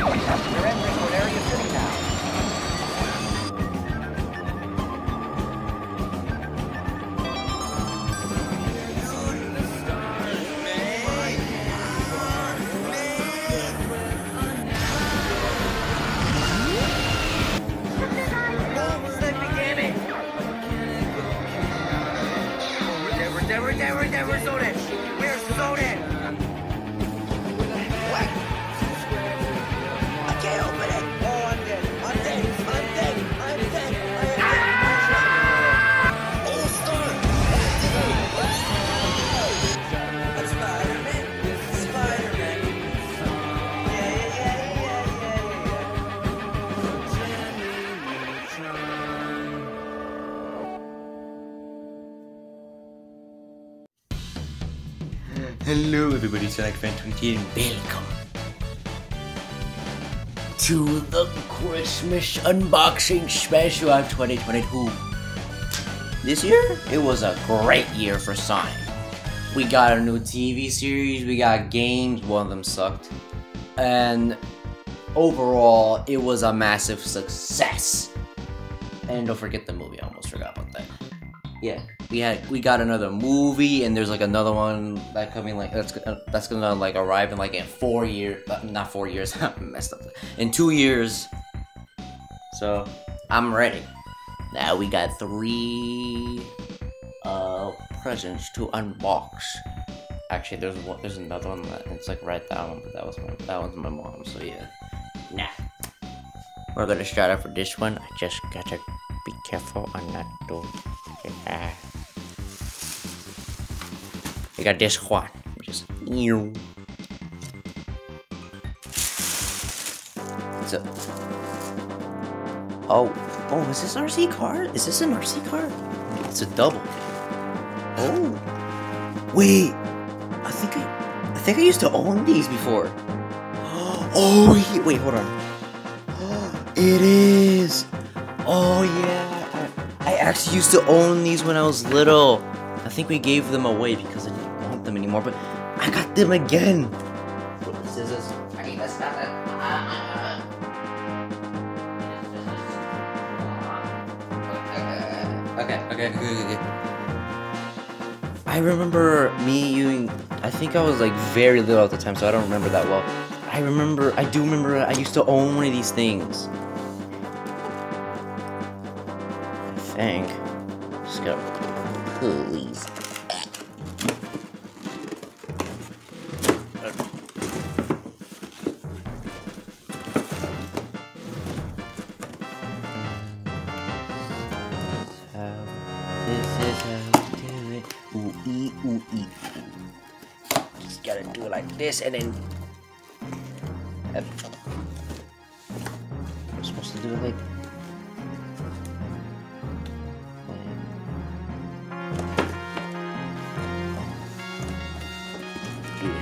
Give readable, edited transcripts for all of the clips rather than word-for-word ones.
You're entering what area city now? We're zoning. We're zoning. What? I can't open it. Oh, I'm dead. I'm dead. I'm dead. I'm dead. Oh, start. That's Spider-Man. Spider-Man. Hello everybody, SonicFan28 and welcome to the Christmas unboxing special of 2022. This year, it was a great year for Sonic. We got a new TV series, we got games, one of them sucked. And overall, it was a massive success. And don't forget the movie, I almost forgot about that. Yeah, we got another movie, and there's like another one that coming like that's gonna like arrive in like in 4 years, not 4 years. I messed up. In 2 years. So I'm ready. Now we got 3 presents to unbox. Actually, there's another one that it's like right down, but that one's my mom. So yeah. Nah. We're gonna start off with this one. I just gotta be careful on not to. I got this one. Just so. Oh, is this RC card? Is this an RC card? It's a double. Oh, wait. I think I used to own these before. Oh, wait, hold on. It is. Oh yeah. I actually used to own these when I was little. I think we gave them away because I didn't want them anymore, but I got them again. What this is I need to stop it. Okay. I remember I think I was like very little at the time, so I don't remember that well. I do remember I used to own one of these things. I think. Just go. Please. This is how we do it. Ooh-ee. Just gotta do it like this and then. I'm supposed to do it like.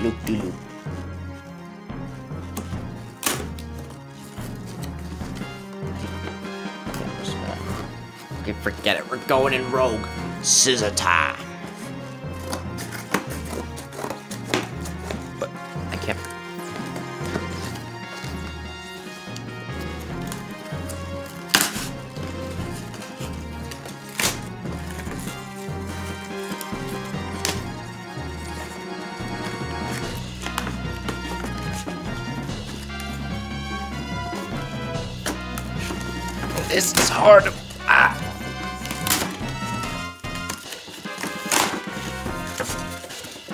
Loop-de-loop. Okay, forget it. We're going in rogue. Scissor time. But I can't. This is hard.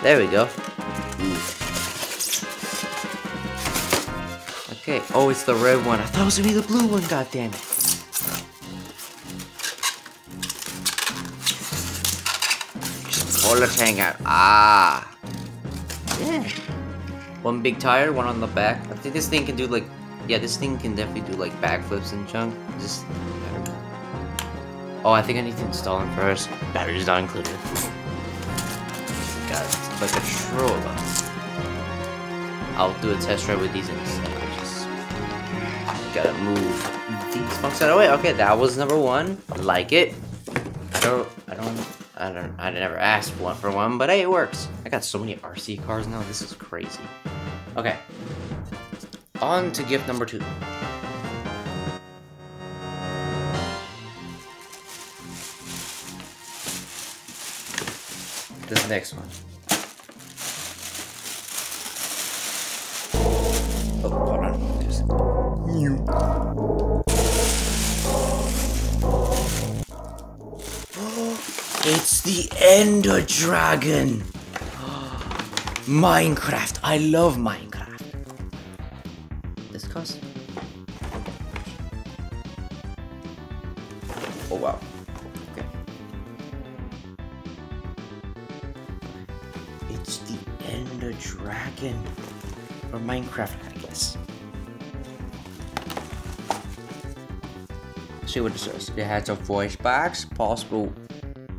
There we go. Okay. Oh, it's the red one. I thought it was gonna be the blue one. God damn it. Just pull the thing out. Ah. Yeah. One big tire, one on the back. I think this thing can do like. Yeah, this thing can definitely do like backflips and junk. Just. Oh, I think I need to install them first. Battery's not included. God, it's like a stroller. I'll do a test ride with these instead. Just gotta move these funks out of the way. Okay, that was number 1. I like it. I never asked for one, but hey, it works. I got so many RC cars now. This is crazy. Okay. On to gift number 2. This next one. Oh, hold on. Just... It's the Ender Dragon! Minecraft. I love Minecraft. This cost? Oh wow. Okay. It's the Ender Dragon. Or Minecraft, I guess. See what it says. It has a voice box, possible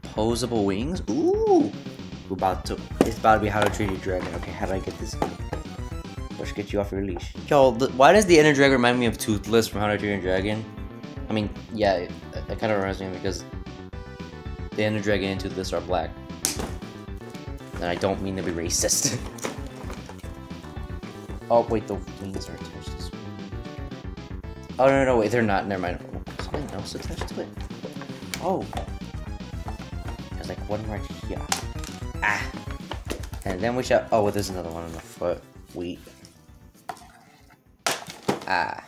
posable wings. Ooh! It's about to be How to Train Your Dragon. Okay, how do I get this? Let's get you off your leash. Yo, why does the Ender Dragon remind me of Toothless from How to Train Your Dragon? I mean, yeah, it kind of reminds me because the Ender Dragon and Toothless are black. And I don't mean to be racist. Oh, wait, the wings are attached to this. Oh, no, wait, they're not. Never mind. Something else attached to it. Oh. There's like one right here. Ah. And then we shall. Oh, well, there's another one on the foot. Wait. Ah.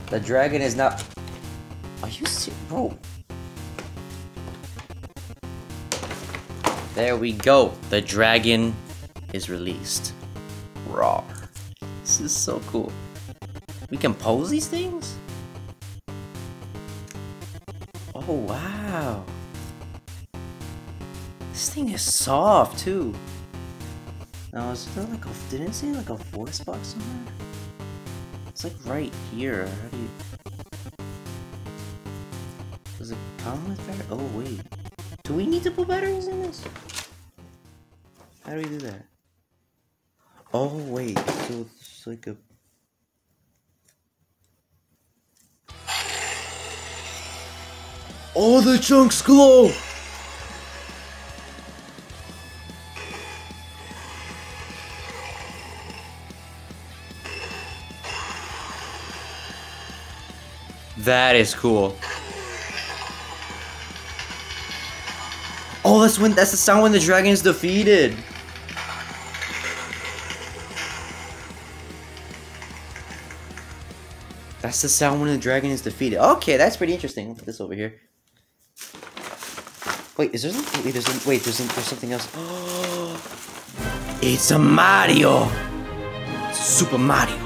The dragon is not. Are you serious? Bro. There we go. The dragon is released. Raw. This is so cool. We can pose these things? Oh, wow. This thing is soft, too. Now, is there like a... Didn't it say like a voice box somewhere? It's like right here. How do you... Does it come with batteries? Oh, wait. Do we need to put batteries in this? How do we do that? Oh, wait. So it's like a... Oh, the chunks glow! That is cool. Oh, that's the sound when the dragon is defeated. That's the sound when the dragon is defeated. Okay, that's pretty interesting. I'll put this over here. Wait, is there something? Wait, there's something else. Oh, it's a Mario. It's Super Mario.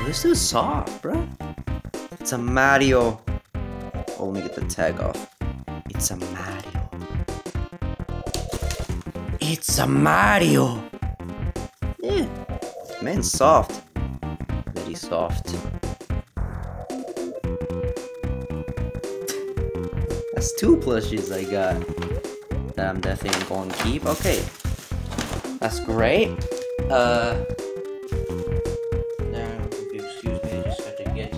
This is soft, bro. It's a Mario. Oh, let me get the tag off. It's a Mario. It's a Mario. Yeah, man, soft. Very soft. That's 2 plushies I got that I'm definitely going to keep. Okay, that's great. Now, if you excuse me, I just have to get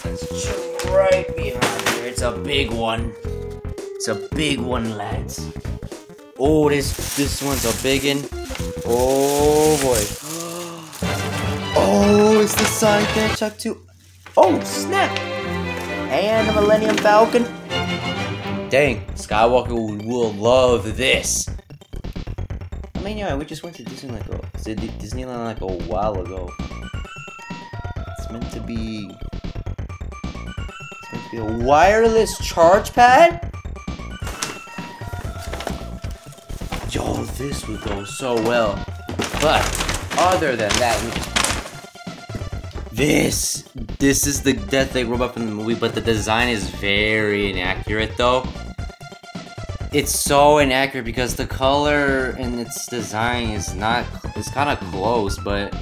that's chilling right behind here. It's a big one. It's a big one, lads. Oh, this one's a biggin'. Oh boy. Oh, it's the SonicFan28 2. Oh snap! And the Millennium Falcon. Dang, Skywalker will love this. I mean, yeah, we just went to Disneyland like a while ago. It's meant to be a wireless charge pad. Yo, this would go so well. But other than that, this is the Death Egg robot from the movie, but the design is very inaccurate though. It's so inaccurate because the color and its design is it's kind of close, but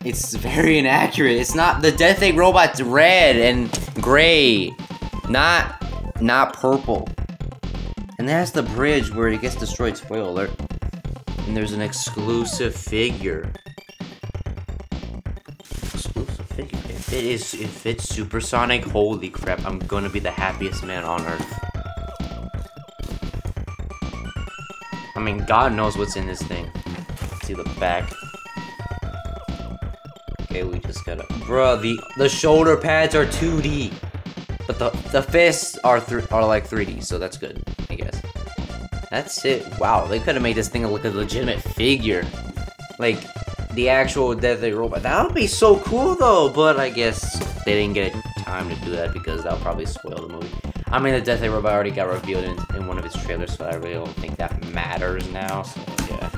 it's very inaccurate. It's not, the Death Egg robot's red and gray, not purple. And that's the bridge where it gets destroyed, spoiler alert. And there's an exclusive figure. If it's supersonic, holy crap, I'm gonna be the happiest man on earth. I mean, God knows what's in this thing. See the back. Okay, we just gotta... Bruh, the shoulder pads are 2D. But the fists are like 3D, so that's good, I guess. That's it. Wow, they could have made this thing look like a legitimate figure. Like, the actual Deathly Robot. That would be so cool, though. But I guess they didn't get time to do that because that would probably spoil the movie. I mean, the Deathly Robot already got revealed in one of its trailers, so I really don't think that matters now. So, yeah.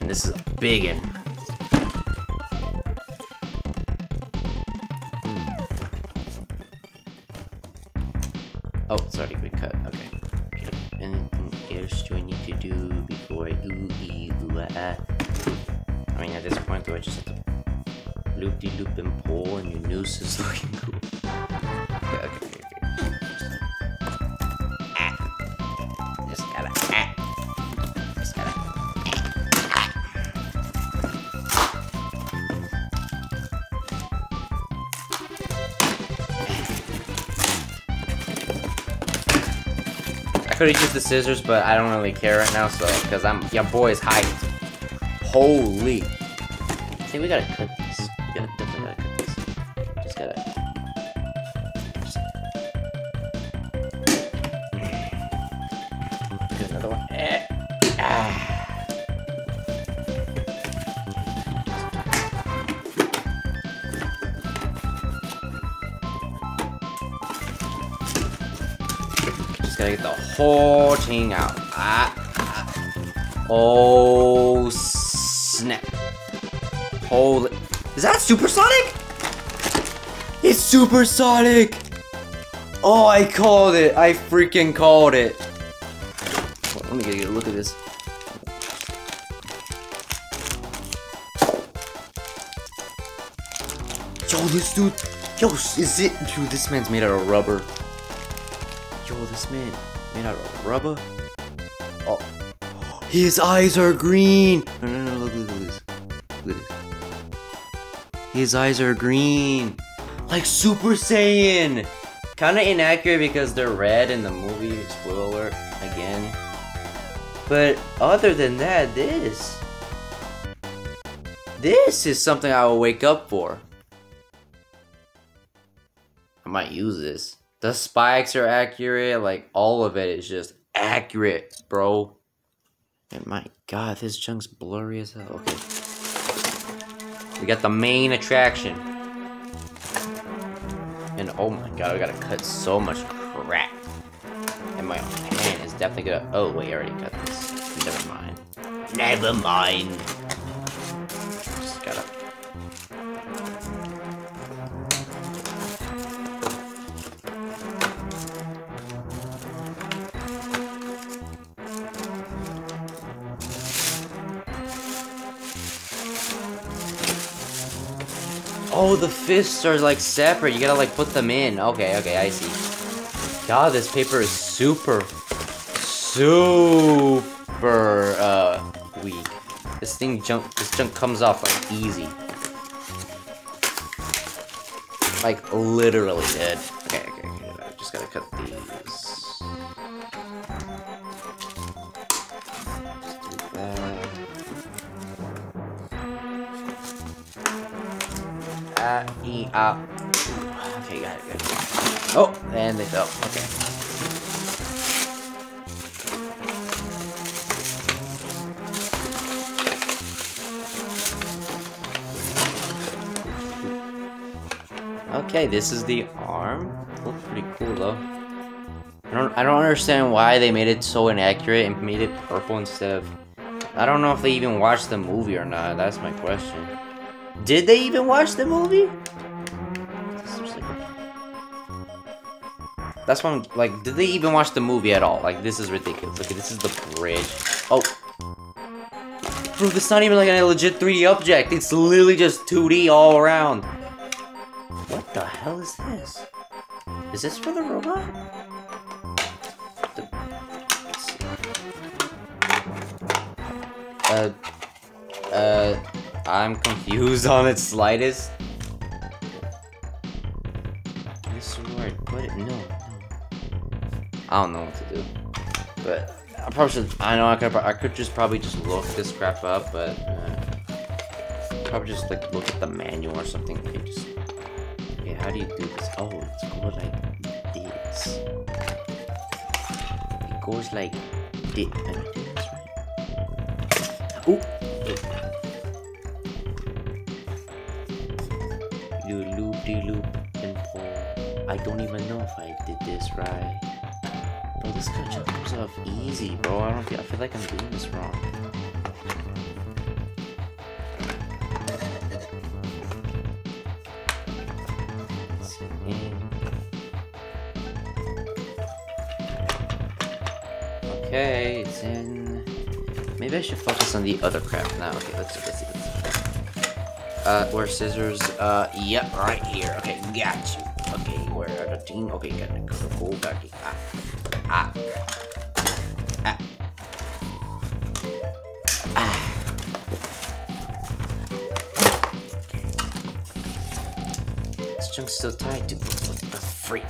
And this is a big one. Oh, sorry, quick cut. Okay. Anything else do I need to do before I do I mean, at this point, do I just have to loop-de-loop and pull, and your noose is looking cool? Okay. Just gotta. I could have used the scissors, but I don't really care right now, so because your boy's hyped. Holy! See, we gotta cut this. We definitely gotta cut this. Just gotta. Here's another one. Just gotta get the whole thing out. Oh snap! Holy! Is that supersonic? It's supersonic! Oh, I called it! I freaking called it! Let me get a look at this. Yo, this dude! Yo, is it? Dude, this man's made out of rubber. Yo, this man made out of rubber? Oh. His eyes are green! No, look at this. Look at this. His eyes are green! Like Super Saiyan! Kinda inaccurate because they're red in the movie, spoiler alert, again. But other than that, this is something I will wake up for. I might use this. The spikes are accurate, like all of it is just accurate, bro. And my god, this junk's blurry as hell. Okay. We got the main attraction. And oh my god, I gotta cut so much crap. And my hand is definitely gonna... Oh wait, I already cut this. Never mind. Never mind. Just gotta... Oh, the fists are like separate. You gotta like put them in. Okay, I see. God, this paper is super weak. This junk comes off like easy. Like literally dead. Okay. I just gotta cut these. Just do that. Okay, got it. Oh, and they fell. Okay. Okay, this is the arm. Looks pretty cool though. I don't understand why they made it so inaccurate and made it purple instead of... I don't know if they even watched the movie or not. That's my question. Did they even watch the movie? That's one, like, did they even watch the movie at all? Like, this is ridiculous. Look, this is the bridge. Oh. Bro, it's not even like a legit 3D object. It's literally just 2D all around. What the hell is this? Is this for the robot? I'm confused on its slightest. This is where I put it. No. I don't know what to do. But I probably should. I know I could just probably just look this crap up, but probably just like look at the manual or something. Okay, just okay. How do you do this? Oh, it's go like this. It goes like this. Am I doing this right? Ooh. You loop de loop and pull. I don't even know if I did this right. Bro, this kind of comes off easy, bro. I feel like I'm doing this wrong. Okay, it's in. Maybe I should focus on the other crap now. Okay, let's see. Where scissors? Yep, right here. Okay, got you. Okay, where are the team? Okay, got the go back. Ah. This chunk's still tied to what the freak.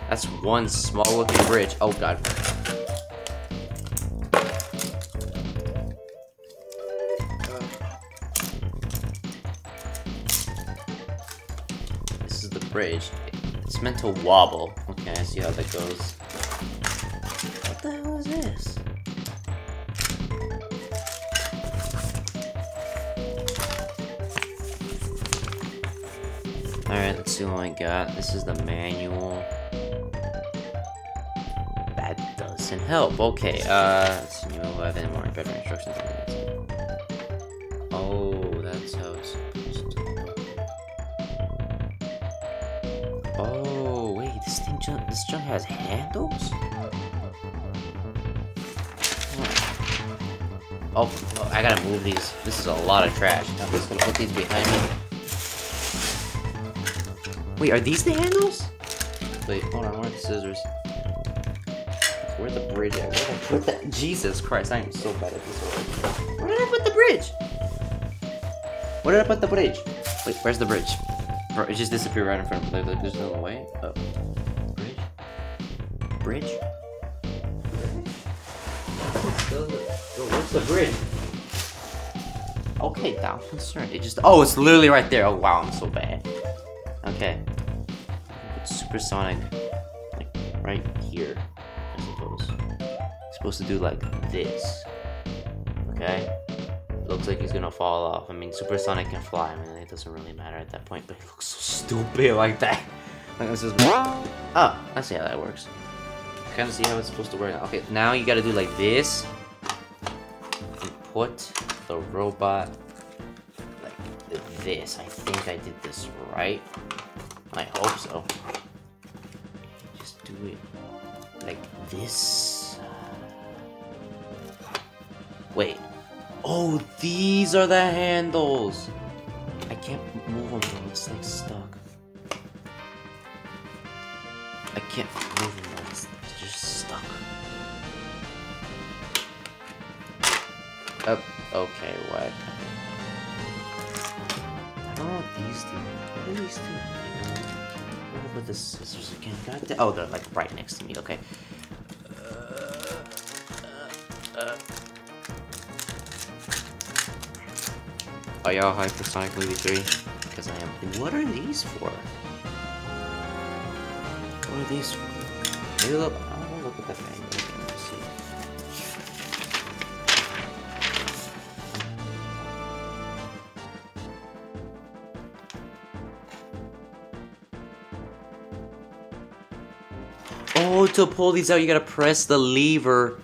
That's one small looking bridge. Oh god. This is the bridge. It's meant to wobble. Okay, I see how that goes. What the hell is this? Alright, let's see what I got. This is the manual. That doesn't help. Okay, let's see, we'll have any more better instructions. Oh, that's how it's supposed to look. Oh, wait, this junk has handles? Oh, I gotta move these. This is a lot of trash. I'm just gonna put these behind me. Wait, are these the handles? Wait, hold on, where are the scissors? Where's the bridge at? Where did I put that? Jesus Christ, I am so bad at this already. Where did I put the bridge? Where did I put the bridge? Wait, where's the bridge? Bro, it just disappeared right in front of me. Like, there's no way. Oh. Bridge? Bridge? Where's the bridge? Okay, now I'm concerned. It just. Oh, it's literally right there. Oh, wow, I'm so bad. Okay. Put supersonic, like, right here. I suppose. It's supposed to do like this. Okay? Looks like he's gonna fall off. I mean, Supersonic can fly. I mean, it doesn't really matter at that point, but he looks so stupid like that. Like, this is. Oh, I see how that works. I kind of see how it's supposed to work. Okay, now you gotta do like this. And put the robot like this. I think I did this right. I hope so. Just do it like this. Wait. Oh, these are the handles. I can't move them though. It's like stuck. I can't move them though. It's just stuck. Oh, okay, what? I don't know what these do. What do these do? What about the scissors again? Oh, they're like right next to me. Okay. Are y'all hyped for Sonic Movie 3? Because I am. What are these for? What are these for? Maybe look. I don't know. Look at the thing. Let's see. Oh, to pull these out, you gotta press the lever.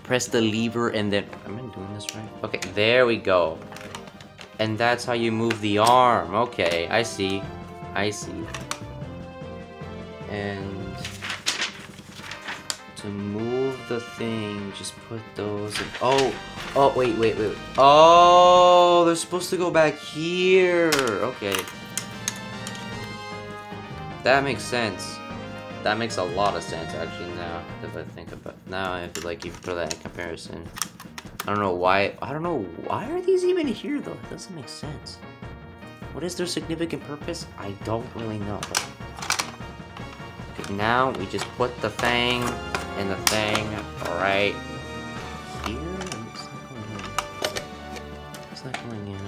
Press the lever and then. Am I doing this right? Okay, there we go. And that's how you move the arm. Okay, I see. I see. And to move the thing, just put those in. Oh, wait. Oh, they're supposed to go back here. Okay. That makes sense. That makes a lot of sense, actually, now, if I think about it. Now, I feel like you put that in comparison. I don't know why. I don't know. Why are these even here, though? It doesn't make sense. What is their significant purpose? I don't really know. But... Okay, now we just put the thing in the thing right here. It's not going in.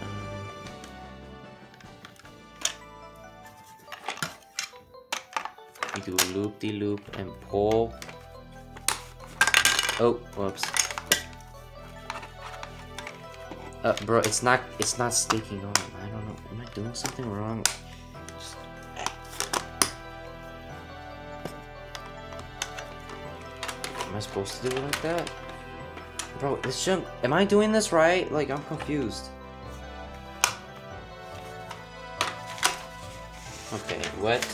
We do a loop-de-loop and pull. Oh, whoops. Bro, it's not sticking on. I don't know. Am I doing something wrong? Am I supposed to do it like that? Bro, this shouldn't... Am I doing this right? Like, I'm confused. Okay, what?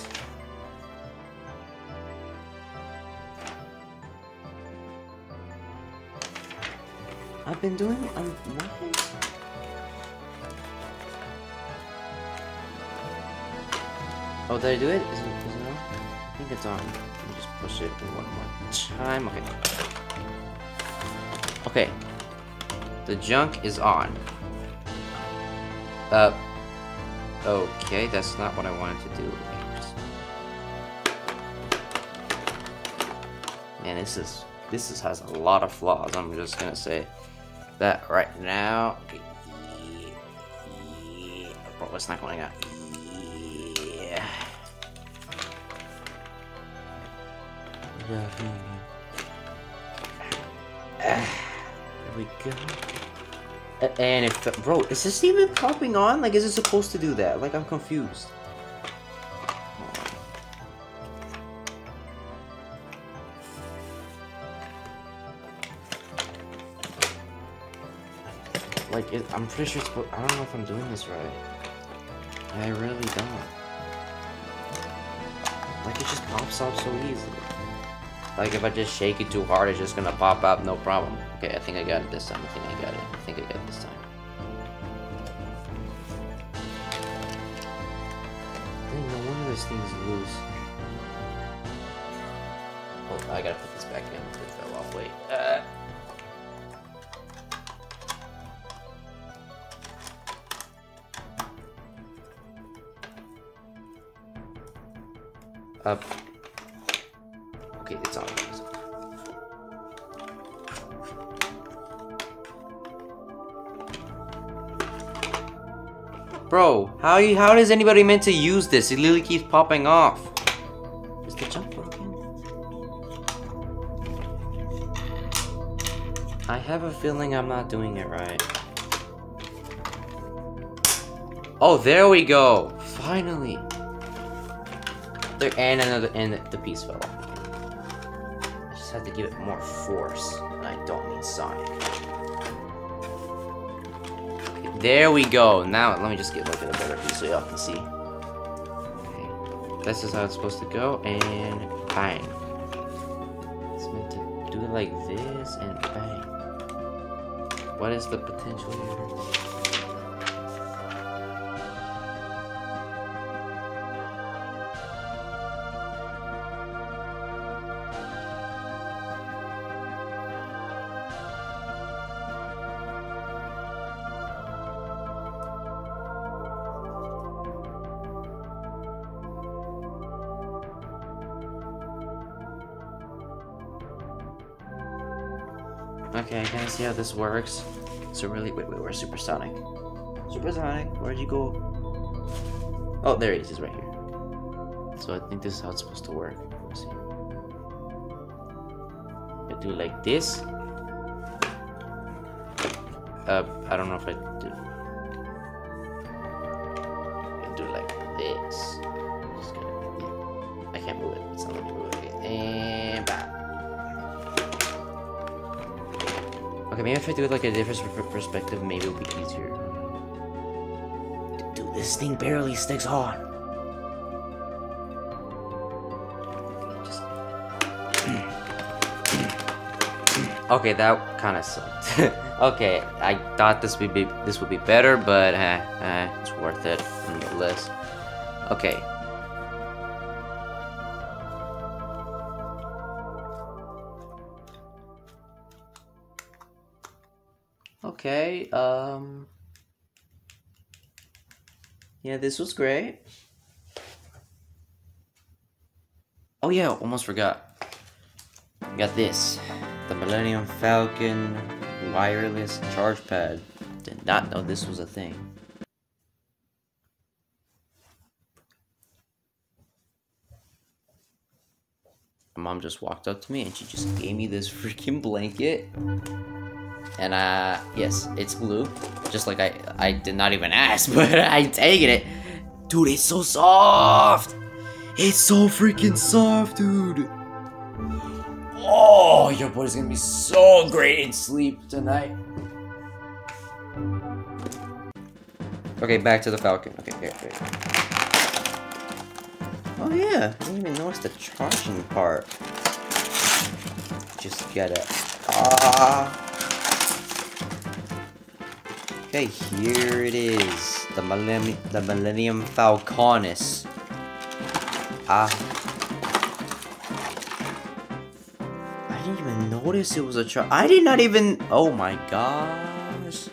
I've been doing... what? Oh, did I do it? Is it on? I think it's on. Let me just push it one more time. Okay. Okay. The junk is on. Okay, that's not what I wanted to do. Man, this has a lot of flaws. I'm just gonna say that right now. Bro, it's not going out. There we go. And if bro, is this even popping on? Like, is it supposed to do that? Like, I'm confused. Like, I'm pretty sure it's supposed... I don't know if I'm doing this right. I really don't. Like, it just pops up so easily. Like, if I just shake it too hard, it's just gonna pop up, no problem. Okay, I think I got it this time. I think I got it this time. Dang, no wonder this thing's loose. Oh, I gotta put this back in. It fell off. Wait. Up. Okay, it's on. Bro, how is anybody meant to use this? It literally keeps popping off. Is the jump broken? I have a feeling I'm not doing it right. Oh, there we go. Finally. There, and the piece fell off. I just have to give it more force, and I don't mean Sonic. Okay, there we go. Now let me just get like a better piece so y'all can see. Okay, this is how it's supposed to go, and bang. It's meant to do it like this, and bang. What is the potential here? Okay, I kind of see how this works. So really, wait, where's Supersonic? Supersonic, where'd you go? Oh, there he is. He's right here. So I think this is how it's supposed to work. Let's see. I do it like this. I don't know if I do. I do it like this. I can't move it. It's not letting me move it. And bam. Okay, maybe if I do it like a different perspective, maybe it'll be easier. Dude, this thing barely sticks on. Okay, that kind of sucked. Okay, I thought this would be better, but it's worth it nonetheless. Okay. Okay, yeah, this was great. Oh yeah, almost forgot. We got this. The Millennium Falcon wireless charge pad. Did not know this was a thing. My mom just walked up to me and she just gave me this freaking blanket. And yes, it's blue. Just like I did not even ask, but I taken it. Dude, it's so soft. It's so freaking soft, dude. Oh, your boy's gonna be so great in sleep tonight. Okay, back to the Falcon. Okay. Oh yeah, I didn't even notice the charging part. Just get it. Okay, here it is. The Millennium Falconis. I didn't even notice it was a charger. I did not even. Oh my gosh.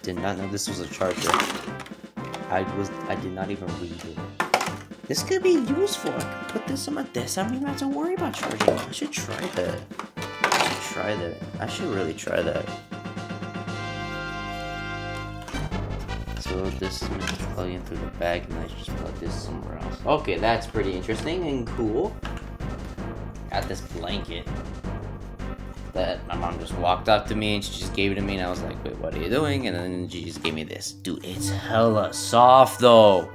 Did not know this was a charger. I did not even read it. This could be useful. I could put this on my desk. I don't even have to worry about charging. I should try that. I should really try that. So this is meant to plug in through the bag, and I just plug this somewhere else. Okay, that's pretty interesting and cool. Got this blanket that my mom just walked up to me and she just gave it to me, and I was like, wait, what are you doing? And then she just gave me this. Dude, it's hella soft though.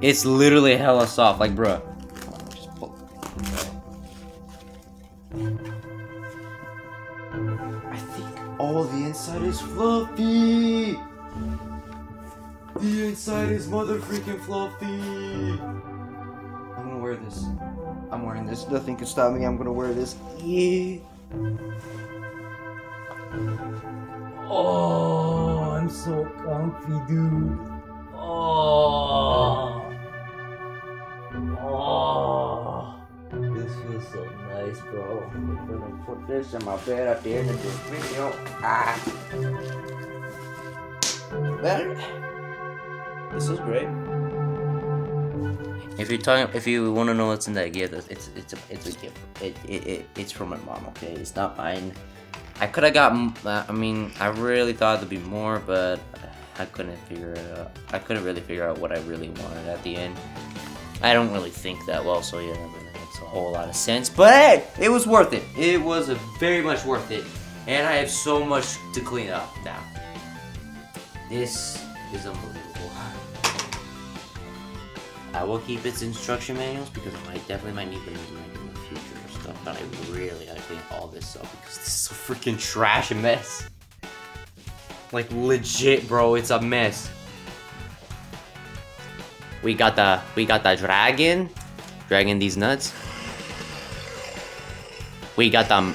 It's literally hella soft, like, bruh. Just pull. I think all the inside is fluffy. The inside is mother freaking fluffy. I'm gonna wear this. I'm wearing this. Nothing can stop me. I'm gonna wear this. Yeah. Oh, I'm so comfy, dude. Oh. This feels so nice, bro. I'm gonna put this in my bed at the end of this video. Well, this is great. If you want to know what's in that gift, it's a gift. It's from my mom. Okay, it's not mine. I could have got. I mean, I really thought there'd be more, but I couldn't figure it out. I couldn't really figure out what I really wanted at the end. I don't really think that well, so yeah, that makes a whole lot of sense. But hey, it was worth it. It was very much worth it, and I have so much to clean up now. This is unbelievable. I will keep its instruction manuals because I definitely might need them in the future or stuff. But I really gotta clean all this up because this is so freaking trash and mess. Like legit, bro, it's a mess. We got the dragging these nuts. We got the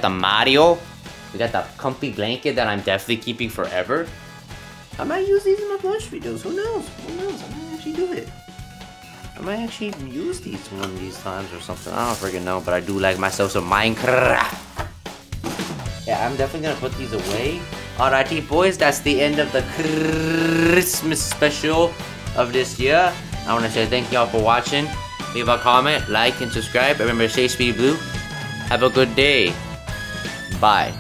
Mario. We got the comfy blanket that I'm definitely keeping forever. I might use these in my blush videos. Who knows? Who knows? I might actually do it. I might actually use these one of these times or something. I don't freaking know, but I do like myself some Minecraft. Yeah, I'm definitely gonna put these away. Alrighty, boys, that's the end of the Christmas special of this year. I want to say thank y'all for watching. Leave a comment, like, and subscribe. Remember to stay speedy blue. Have a good day. Bye.